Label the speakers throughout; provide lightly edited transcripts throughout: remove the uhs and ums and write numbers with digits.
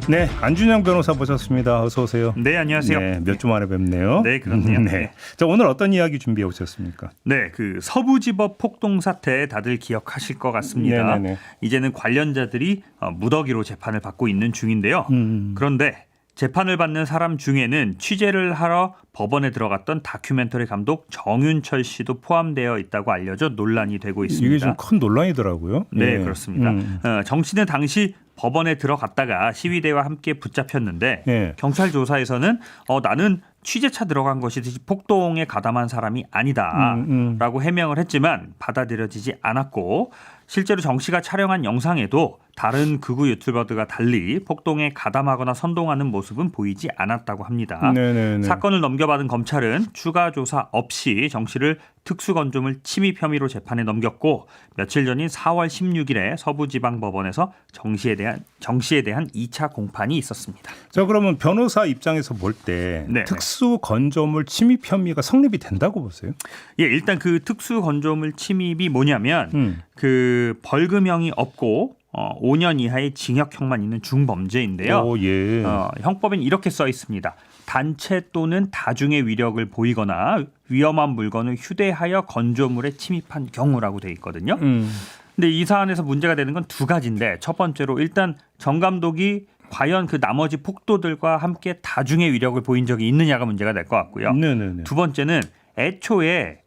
Speaker 1: 네, 안준영 변호사 모셨습니다. 어서 오세요.
Speaker 2: 네, 안녕하세요.
Speaker 1: 네, 몇 주 만에 뵙네요.
Speaker 2: 네, 그럼요.
Speaker 1: 네. 자, 오늘 어떤 이야기 준비해 오셨습니까?
Speaker 2: 네, 그 서부지법 폭동 사태 다들 기억하실 것 같습니다.
Speaker 1: 네네네.
Speaker 2: 이제는 관련자들이 무더기로 재판을 받고 있는 중인데요. 그런데 재판을 받는 사람 중에는 취재를 하러 법원에 들어갔던 다큐멘터리 감독 정윤철 씨도 포함되어 있다고 알려져 논란이 되고 있습니다.
Speaker 1: 이게 좀 큰 논란이더라고요.
Speaker 2: 네,
Speaker 1: 예.
Speaker 2: 그렇습니다. 정 씨는 당시 법원에 들어갔다가 시위대와 함께 붙잡혔는데
Speaker 1: 예.
Speaker 2: 경찰 조사에서는 나는 취재차 들어간 것이지 폭동에 가담한 사람이 아니다라고 해명을 했지만 받아들여지지 않았고 실제로 정 씨가 촬영한 영상에도 다른 극우 유튜버들과 달리 폭동에 가담하거나 선동하는 모습은 보이지 않았다고 합니다.
Speaker 1: 네네네.
Speaker 2: 사건을 넘겨받은 검찰은 추가 조사 없이 정 씨를 특수건조물 침입 혐의로 재판에 넘겼고 며칠 전인 4월 16일에 서부지방법원에서 정 씨에 대한 2차 공판이 있었습니다.
Speaker 1: 자, 그러면 변호사 입장에서 볼 때
Speaker 2: 네.
Speaker 1: 특수 건조물 침입 혐의가 성립이 된다고 보세요?
Speaker 2: 예, 일단 그 특수건조물 침입이 뭐냐면 그 벌금형이 없고 5년 이하의 징역형만 있는 중범죄인데요.
Speaker 1: 오, 예.
Speaker 2: 형법엔 이렇게 써 있습니다. 단체 또는 다중의 위력을 보이거나 위험한 물건을 휴대하여 건조물에 침입한 경우라고 돼 있거든요. 근데 이 사안에서 문제가 되는 건 두 가지인데 첫 번째로 일단 정 감독이 과연 그 나머지 폭도들과 함께 다중의 위력을 보인 적이 있느냐가 문제가 될 것 같고요.
Speaker 1: 네네네.
Speaker 2: 두 번째는 애초에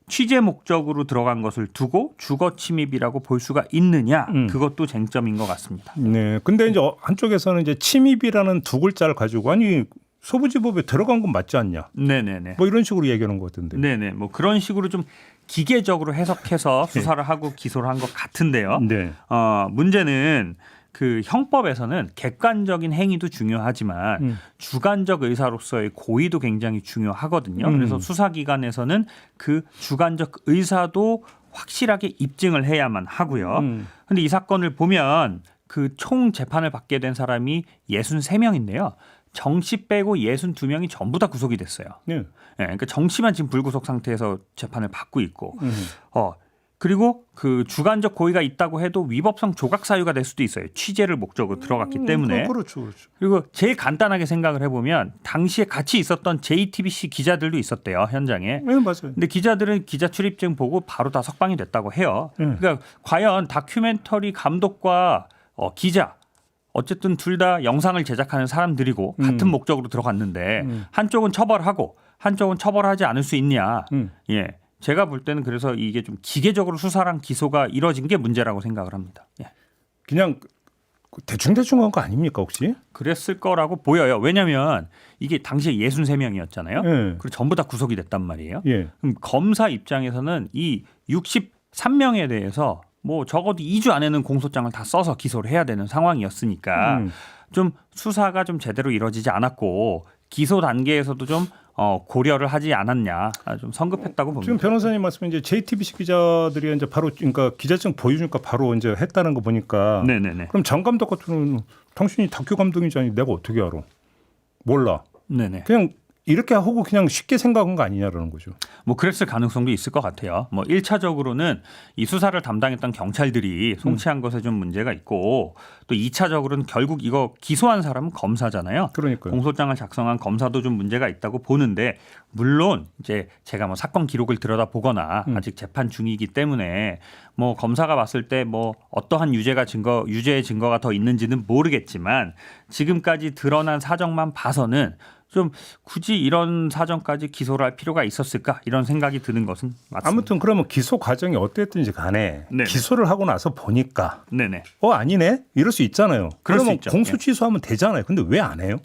Speaker 2: 취재 목적으로 들어간 것을 두고 주거 침입이라고 볼 수가 있느냐 그것도 쟁점인 것 같습니다.
Speaker 1: 네. 근데 이제 한쪽에서는 이제 침입이라는 두 글자를 가지고 아니 소부지법에 들어간 건 맞지 않냐?
Speaker 2: 네네네.
Speaker 1: 뭐 이런 식으로 얘기하는 것 같은데.
Speaker 2: 네네. 뭐 그런 식으로 좀 기계적으로 해석해서 수사를 하고 기소를 한 것 같은데요.
Speaker 1: 네.
Speaker 2: 문제는 그 형법에서는 객관적인 행위도 중요하지만 주관적 의사로서의 고의도 굉장히 중요하거든요. 그래서 수사기관에서는 그 주관적 의사도 확실하게 입증을 해야만 하고요. 그런데 이 사건을 보면 그 총 재판을 받게 된 사람이 63명인데요. 정 씨 빼고 62명이 전부 다 구속이 됐어요.
Speaker 1: 네.
Speaker 2: 네, 그러니까 정 씨만 지금 불구속 상태에서 재판을 받고 있고 그리고 그 주관적 고의가 있다고 해도 위법성 조각 사유가 될 수도 있어요. 취재를 목적으로 들어갔기 때문에.
Speaker 1: 그렇죠, 그렇죠.
Speaker 2: 그리고 제일 간단하게 생각을 해보면 당시에 같이 있었던 JTBC 기자들도 있었대요, 현장에.
Speaker 1: 네, 맞아요.
Speaker 2: 근데 기자들은 기자 출입증 보고 바로 다 석방이 됐다고 해요. 그러니까 과연 다큐멘터리 감독과 기자 어쨌든 둘 다 영상을 제작하는 사람들이고 같은 목적으로 들어갔는데 한쪽은 처벌하고 한쪽은 처벌하지 않을 수 있냐. 예. 제가 볼 때는 그래서 이게 좀 기계적으로 수사랑 기소가 이뤄진 게 문제라고 생각을 합니다. 예.
Speaker 1: 그냥 대충대충 한 거 아닙니까 혹시?
Speaker 2: 그랬을 거라고 보여요. 왜냐하면 이게 당시에 63명이었잖아요.
Speaker 1: 예.
Speaker 2: 그리고 전부 다 구속이 됐단 말이에요.
Speaker 1: 예.
Speaker 2: 그럼 검사 입장에서는 이 63명에 대해서 뭐 적어도 2주 안에는 공소장을 다 써서 기소를 해야 되는 상황이었으니까 좀 수사가 좀 제대로 이루어지지 않았고 기소 단계에서도 좀 고려를 하지 않았냐, 좀 성급했다고 봅니다.
Speaker 1: 지금 변호사님 말씀은 이제 JTBC 기자들이 이제 바로 그러니까 기자증 보여주니까 바로 이제 했다는 거 보니까.
Speaker 2: 네네네.
Speaker 1: 그럼 정 감독 같은 경우는 당신이 다큐 감독이잖니 내가 어떻게 알아? 몰라.
Speaker 2: 네네.
Speaker 1: 그냥 이렇게 하고 그냥 쉽게 생각한 거 아니냐라는 거죠.
Speaker 2: 뭐 그랬을 가능성도 있을 것 같아요. 뭐 1차적으로는 이 수사를 담당했던 경찰들이 송치한 것에 좀 문제가 있고 또 2차적으로는 결국 이거 기소한 사람은 검사잖아요.
Speaker 1: 그러니까요.
Speaker 2: 공소장을 작성한 검사도 좀 문제가 있다고 보는데 물론 이제 제가 뭐 사건 기록을 들여다보거나 아직 재판 중이기 때문에 뭐 검사가 봤을 때 뭐 어떠한 유죄의 증거가 더 있는지는 모르겠지만 지금까지 드러난 사정만 봐서는 좀 굳이 이런 사정까지 기소를 할 필요가 있었을까 이런 생각이 드는 것은 맞습니다.
Speaker 1: 아무튼 그러면 기소 과정이 어땠든지 간에
Speaker 2: 네.
Speaker 1: 기소를 하고 나서 보니까
Speaker 2: 네네.
Speaker 1: 아니네 이럴 수 있잖아요.
Speaker 2: 그럴 수
Speaker 1: 그러면
Speaker 2: 있죠.
Speaker 1: 공소
Speaker 2: 예.
Speaker 1: 취소하면 되잖아요. 근데 왜 안 해요?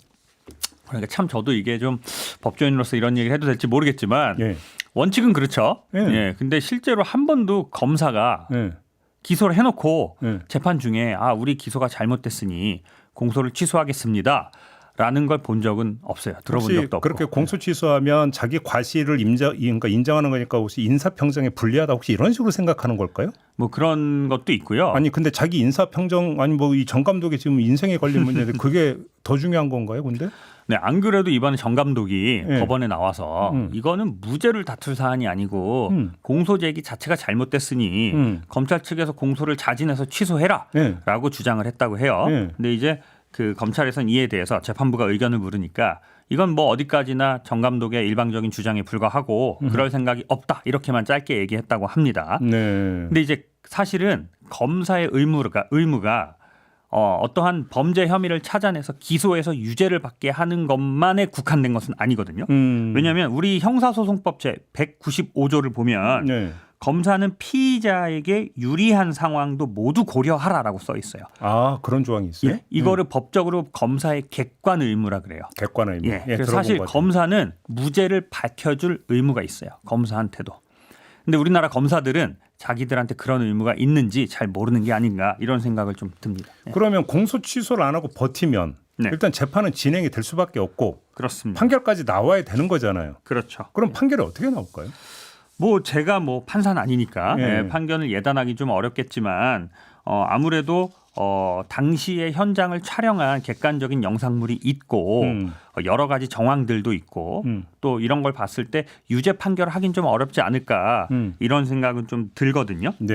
Speaker 2: 그러니까 참 저도 이게 좀 법조인으로서 이런 얘기를 해도 될지 모르겠지만
Speaker 1: 예.
Speaker 2: 원칙은 그렇죠.
Speaker 1: 예.
Speaker 2: 예. 근데 실제로 한 번도 검사가
Speaker 1: 예.
Speaker 2: 기소를 해놓고
Speaker 1: 예.
Speaker 2: 재판 중에 우리 기소가 잘못됐으니 공소를 취소하겠습니다. 라는 걸 본 적은 없어요. 들어본
Speaker 1: 혹시
Speaker 2: 적도 없고.
Speaker 1: 그렇게 공소 취소하면 자기 과실을 인정하는 거니까 혹시 인사평정에 불리하다 혹시 이런 식으로 생각하는 걸까요?
Speaker 2: 뭐 그런 것도 있고요.
Speaker 1: 아니 근데 자기 인사평정 아니 뭐 이 정 감독이 지금 인생에 걸린 문제인데 그게 더 중요한 건가요? 근데?
Speaker 2: 네, 안 그래도 이번에 정 감독이
Speaker 1: 예.
Speaker 2: 법원에 나와서 이거는 무죄를 다툴 사안이 아니고 공소 제기 자체가 잘못됐으니 검찰 측에서 공소를 자진해서 취소해라라고
Speaker 1: 예.
Speaker 2: 주장을 했다고 해요.
Speaker 1: 예.
Speaker 2: 근데 이제 그 검찰에서는 이에 대해서 재판부가 의견을 물으니까 이건 뭐 어디까지나 정 감독의 일방적인 주장에 불과하고 그럴 생각이 없다 이렇게만 짧게 얘기했다고 합니다.
Speaker 1: 네.
Speaker 2: 근데 이제 사실은 검사의 의무가 어떠한 범죄 혐의를 찾아내서 기소해서 유죄를 받게 하는 것만에 국한된 것은 아니거든요. 왜냐하면 우리 형사소송법 제 195조를 보면
Speaker 1: 네.
Speaker 2: 검사는 피의자에게 유리한 상황도 모두 고려하라라고 써 있어요.
Speaker 1: 아, 그런 조항이 있어요?
Speaker 2: 예? 이거를 법적으로 검사의 객관 의무라 그래요.
Speaker 1: 객관 의무.
Speaker 2: 예. 그래서 사실 검사는 무죄를 밝혀줄 의무가 있어요. 검사한테도. 근데 우리나라 검사들은 자기들한테 그런 의무가 있는지 잘 모르는 게 아닌가 이런 생각을 좀 듭니다. 예.
Speaker 1: 그러면 공소 취소를 안 하고 버티면
Speaker 2: 네.
Speaker 1: 일단 재판은 진행이 될 수밖에 없고
Speaker 2: 그렇습니다.
Speaker 1: 판결까지 나와야 되는 거잖아요.
Speaker 2: 그렇죠.
Speaker 1: 그럼 판결이 어떻게 나올까요?
Speaker 2: 뭐 제가 뭐 판사는 아니니까
Speaker 1: 예.
Speaker 2: 판결을 예단하기 좀 어렵겠지만 아무래도 당시의 현장을 촬영한 객관적인 영상물이 있고 여러 가지 정황들도 있고 또 이런 걸 봤을 때 유죄 판결을 하긴 좀 어렵지 않을까 이런 생각은 좀 들거든요.
Speaker 1: 네.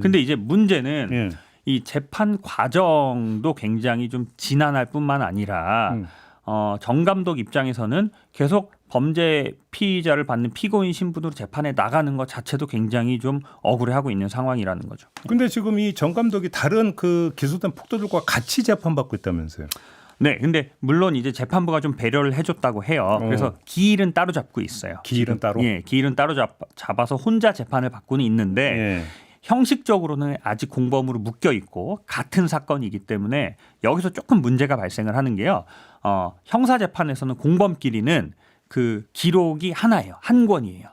Speaker 2: 근데 이제 문제는
Speaker 1: 예.
Speaker 2: 이 재판 과정도 굉장히 좀 지난할 뿐만 아니라 정 감독 입장에서는 계속 범죄 피의자를 받는 피고인 신분으로 재판에 나가는 것 자체도 굉장히 좀 억울해하고 있는 상황이라는 거죠.
Speaker 1: 근데 지금 이 정 감독이 다른 그 기소된 폭도들과 같이 재판받고 있다면서요?
Speaker 2: 네, 근데 물론 이제 재판부가 좀 배려를 해줬다고 해요. 그래서 기일은 따로 잡고 있어요.
Speaker 1: 기일은 따로?
Speaker 2: 예, 기일은 따로 잡아서 혼자 재판을 받고는 있는데
Speaker 1: 예.
Speaker 2: 형식적으로는 아직 공범으로 묶여 있고 같은 사건이기 때문에 여기서 조금 문제가 발생을 하는 게요. 형사 재판에서는 공범끼리는 그 기록이 하나예요. 한 권이에요.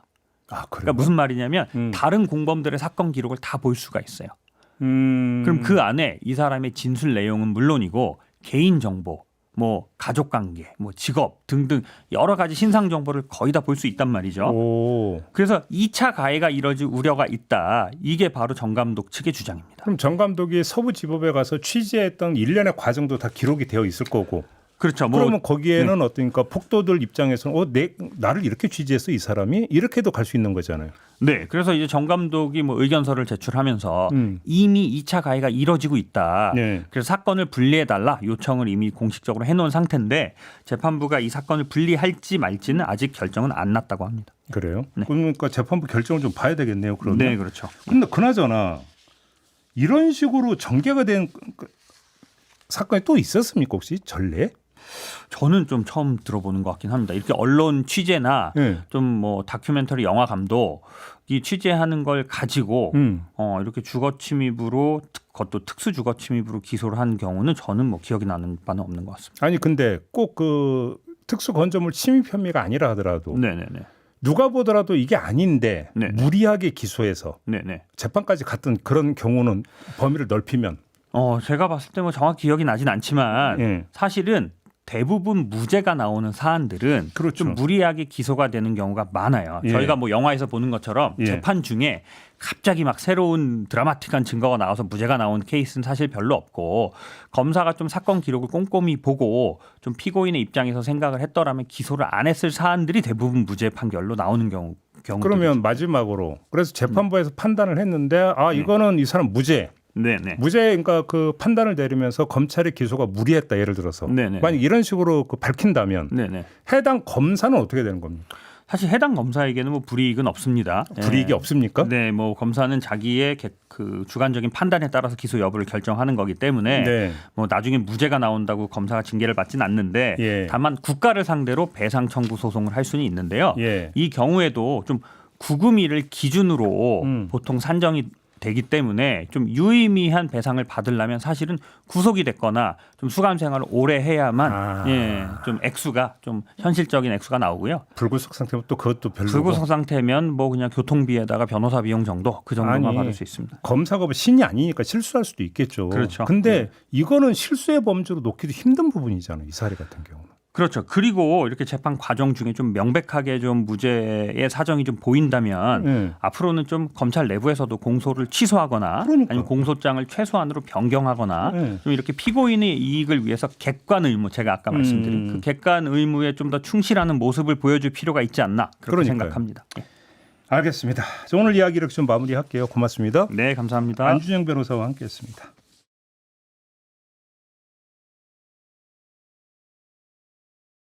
Speaker 1: 아, 그래요?
Speaker 2: 그러니까 무슨 말이냐면 다른 공범들의 사건 기록을 다 볼 수가 있어요.
Speaker 1: 그럼
Speaker 2: 그럼 그 안에 이 사람의 진술 내용은 물론이고 개인 정보, 뭐 가족 관계, 뭐 직업 등등 여러 가지 신상 정보를 거의 다 볼 수 있단 말이죠.
Speaker 1: 오.
Speaker 2: 그래서 2차 가해가 이뤄질 우려가 있다. 이게 바로 정 감독 측의 주장입니다.
Speaker 1: 그럼 정 감독이 서부지법에 가서 취재했던 일련의 과정도 다 기록이 되어 있을 거고.
Speaker 2: 그렇죠. 뭐
Speaker 1: 그러면 거기에는 어떠니까 폭도들 입장에서는 나를 이렇게 취재했어 이 사람이 이렇게도 갈 수 있는 거잖아요.
Speaker 2: 네, 그래서 이제 정 감독이 뭐 의견서를 제출하면서 이미 2차 가해가 이뤄지고 있다.
Speaker 1: 네.
Speaker 2: 그래서 사건을 분리해달라 요청을 이미 공식적으로 해놓은 상태인데 재판부가 이 사건을 분리할지 말지는 아직 결정은 안 났다고 합니다.
Speaker 1: 그래요?
Speaker 2: 네.
Speaker 1: 그러니까 재판부 결정을 좀 봐야 되겠네요. 그러면.
Speaker 2: 네, 그렇죠.
Speaker 1: 근데 그나저나 이런 식으로 전개가 된 사건이 또 있었습니까 혹시 전례?
Speaker 2: 저는 좀 처음 들어보는 것 같긴 합니다. 이렇게 언론 취재나
Speaker 1: 네.
Speaker 2: 좀 뭐 다큐멘터리 영화 감독이 취재하는 걸 가지고 이렇게 주거 침입으로 그것도 특수 주거 침입으로 기소를 한 경우는 저는 뭐 기억이 나는 바는 없는 것 같습니다.
Speaker 1: 아니 근데 꼭 그 특수 건조물 침입 혐의가 아니라 하더라도
Speaker 2: 네네네.
Speaker 1: 누가 보더라도 이게 아닌데
Speaker 2: 네네.
Speaker 1: 무리하게 기소해서
Speaker 2: 네네.
Speaker 1: 재판까지 갔던 그런 경우는 범위를 넓히면
Speaker 2: 제가 봤을 때 뭐 정확히 기억이 나진 않지만
Speaker 1: 예.
Speaker 2: 사실은 대부분 무죄가 나오는 사안들은
Speaker 1: 그렇죠.
Speaker 2: 좀 무리하게 기소가 되는 경우가 많아요.
Speaker 1: 예.
Speaker 2: 저희가 뭐 영화에서 보는 것처럼
Speaker 1: 예.
Speaker 2: 재판 중에 갑자기 막 새로운 드라마틱한 증거가 나와서 무죄가 나온 케이스는 사실 별로 없고 검사가 좀 사건 기록을 꼼꼼히 보고 좀 피고인의 입장에서 생각을 했더라면 기소를 안 했을 사안들이 대부분 무죄 판결로 나오는 경우.
Speaker 1: 그러면 마지막으로 그래서 재판부에서 판단을 했는데 이거는 이 사람 무죄.
Speaker 2: 네네.
Speaker 1: 무죄 그러니까 그 판단을 내리면서 검찰의 기소가 무리했다 예를 들어서
Speaker 2: 네네.
Speaker 1: 만약 이런 식으로 그 밝힌다면
Speaker 2: 네네.
Speaker 1: 해당 검사는 어떻게 되는 겁니까?
Speaker 2: 사실 해당 검사에게는 뭐 불이익은 없습니다.
Speaker 1: 불이익이
Speaker 2: 예.
Speaker 1: 없습니까?
Speaker 2: 네, 뭐 검사는 자기의 그 주관적인 판단에 따라서 기소 여부를 결정하는 거기 때문에
Speaker 1: 네.
Speaker 2: 뭐 나중에 무죄가 나온다고 검사가 징계를 받지는 않는데
Speaker 1: 예.
Speaker 2: 다만 국가를 상대로 배상 청구 소송을 할 수는 있는데요.
Speaker 1: 예.
Speaker 2: 이 경우에도 좀 구금일을 기준으로 보통 산정이 되기 때문에 좀 유의미한 배상을 받으려면 사실은 구속이 됐거나 좀 수감 생활을 오래 해야만 좀 액수가 좀 현실적인 액수가 나오고요.
Speaker 1: 불구속 상태면 또 그것도 별로고.
Speaker 2: 불구속 상태면 뭐 그냥 교통비에다가 변호사 비용 정도 그 정도만 받을 수 있습니다.
Speaker 1: 검사가 뭐 신이 아니니까 실수할 수도 있겠죠.
Speaker 2: 그렇죠.
Speaker 1: 근데 이거는 실수의 범주로 놓기도 힘든 부분이잖아요. 이 사례 같은 경우는.
Speaker 2: 그렇죠. 그리고 이렇게 재판 과정 중에 좀 명백하게 좀 무죄의 사정이 좀 보인다면 앞으로는 좀 검찰 내부에서도 공소를 취소하거나 아니면 공소장을 최소한으로 변경하거나 좀 이렇게 피고인의 이익을 위해서 객관 의무 제가 아까 말씀드린 그 객관 의무에 좀 더 충실하는 모습을 보여줄 필요가 있지 않나 그렇게 생각합니다.
Speaker 1: 알겠습니다. 오늘 이야기 이렇게 좀 마무리할게요. 고맙습니다.
Speaker 2: 네, 감사합니다.
Speaker 1: 안준영 변호사와 함께했습니다.